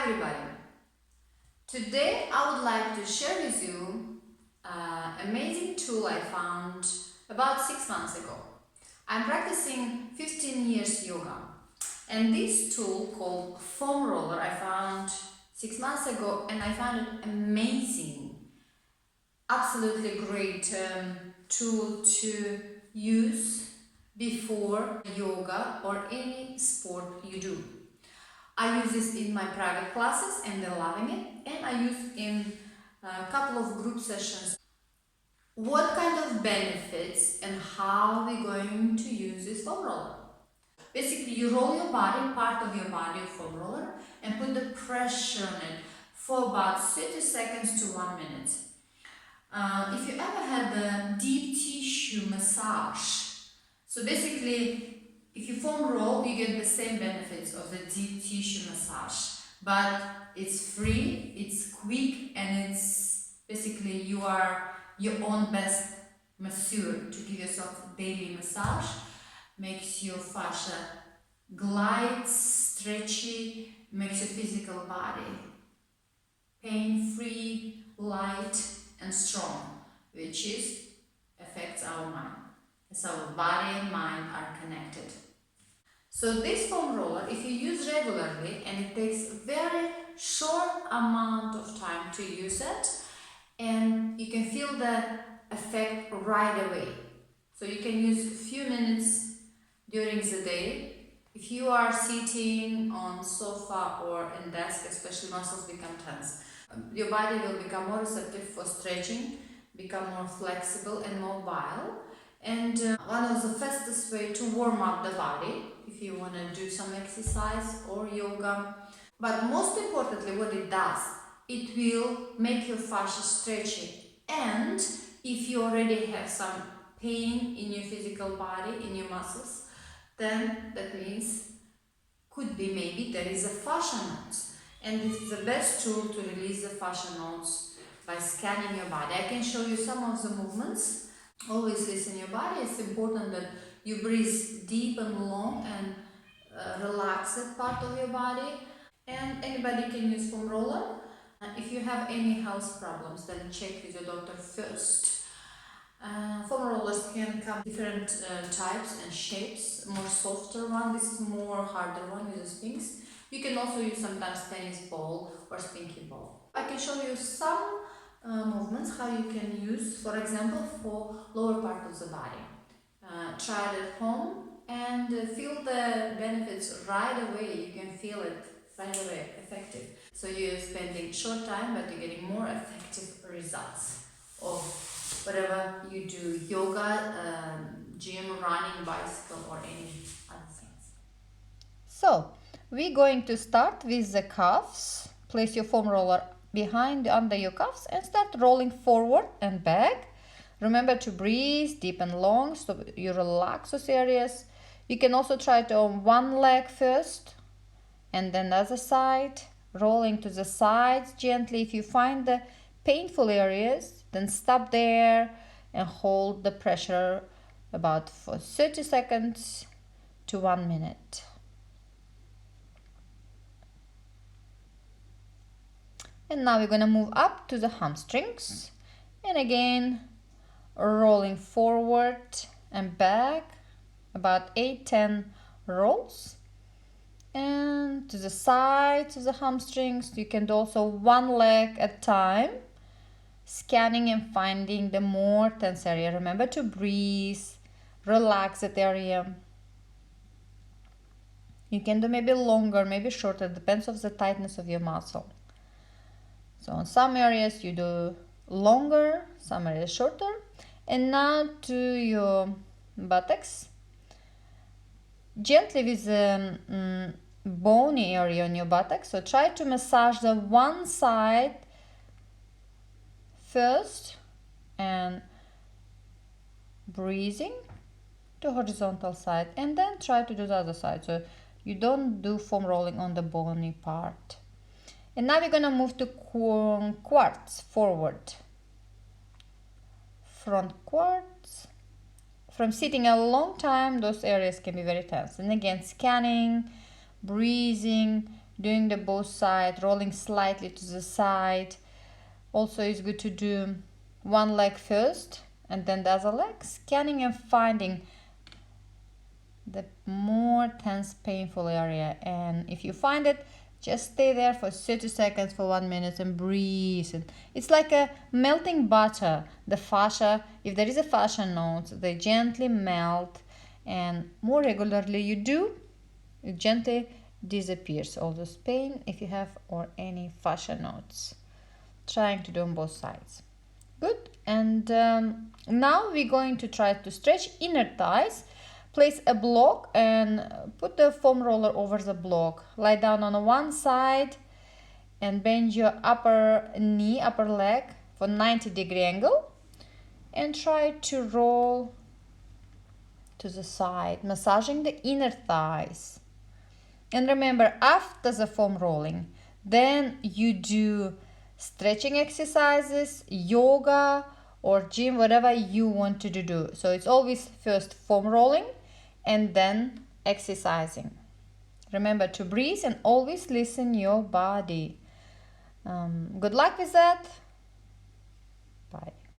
everybody! Today I would like to share with you an amazing tool I found about 6 months ago. I'm practicing 15 years yoga, and this tool called foam roller I found 6 months ago, and I found it amazing. Absolutely great tool to use before yoga or any sport you do. I use this in my private classes and they're loving it, and I use in a couple of group sessions. What kind of benefits and how we're going to use this foam roller? Basically, you roll your body, part of your body, foam roller, and put the pressure on it for about 30 seconds to 1 minute. If you ever had a deep tissue massage, so basically if you foam roll, you get the same benefits of the deep tissue massage, but it's free, it's quick, and it's basically you are your own best masseur to give yourself daily massage. Makes your fascia glide, stretchy, makes your physical body pain-free, light and strong, which affects our mind, as our body and mind are connected. So this foam roller, if you use regularly, and it takes a very short amount of time to use it, and you can feel the effect right away. So you can use a few minutes during the day. If you are sitting on sofa or in desk, especially muscles become tense. Your body will become more receptive for stretching, become more flexible and mobile. And one of the fastest way to warm up the body if you want to do some exercise or yoga. But most importantly, what it does, it will make your fascia stretchy. And if you already have some pain in your physical body, in your muscles, then that means could be maybe there is a fascia nodes. And this is the best tool to release the fascia nodes by scanning your body. I can show you some of the movements. Always listen your body. It's important that you breathe deep and long and relax that part of your body. And anybody can use foam roller. If you have any health problems, then check with your doctor first. Foam rollers can come different types and shapes. More softer one. This is more harder one with the springs. You can also use sometimes tennis ball or spinky ball. I can show you some movements how you can use, for example, for lower part of the body. Try it at home and feel the benefits right away. You can feel it right away, effective. So you're spending short time, but you're getting more effective results of whatever you do, yoga, gym, running, bicycle, or any other things. So we're going to start with the calves. Place your foam roller behind under your calves and start rolling forward and back. Remember to breathe deep and long so you relax those areas. You can also try it on one leg first and then the other side, rolling to the sides gently. If you find the painful areas, then stop there and hold the pressure about for 30 seconds to 1 minute. And now we're going to move up to the hamstrings, and again rolling forward and back about 8-10 rolls, and to the sides of the hamstrings. You can do also one leg at a time, scanning and finding the more tense area. Remember to breathe, relax that area. You can do maybe longer, maybe shorter, depends on the tightness of your muscle. So in some areas you do longer, some areas shorter. And now to your buttocks. Gently with the bony area on your buttocks. So try to massage the one side first and breathing to horizontal side, and then try to do the other side. So you don't do foam rolling on the bony part. And now we're going to move to quads forward. Front quads. From sitting a long time, those areas can be very tense. And again, scanning, breathing, doing the both sides, rolling slightly to the side. Also, it's good to do one leg first and then the other leg, scanning and finding the more tense, painful area. And if you find it, just stay there for 30 seconds, for 1 minute, and breathe. And it's like a melting butter. The fascia, if there is a fascia node, they gently melt, and more regularly you do, it gently disappears all this pain if you have or any fascia nodes. Trying to do on both sides. Good. And now we're going to try to stretch inner thighs. Place a block and put the foam roller over the block. Lie down on one side and bend your upper knee, upper leg for 90-degree angle. And try to roll to the side, massaging the inner thighs. And remember, after the foam rolling, then you do stretching exercises, yoga, or gym, whatever you want to do. So it's always first foam rolling and then exercising. Remember to breathe and always listen your body. Good luck with that. Bye.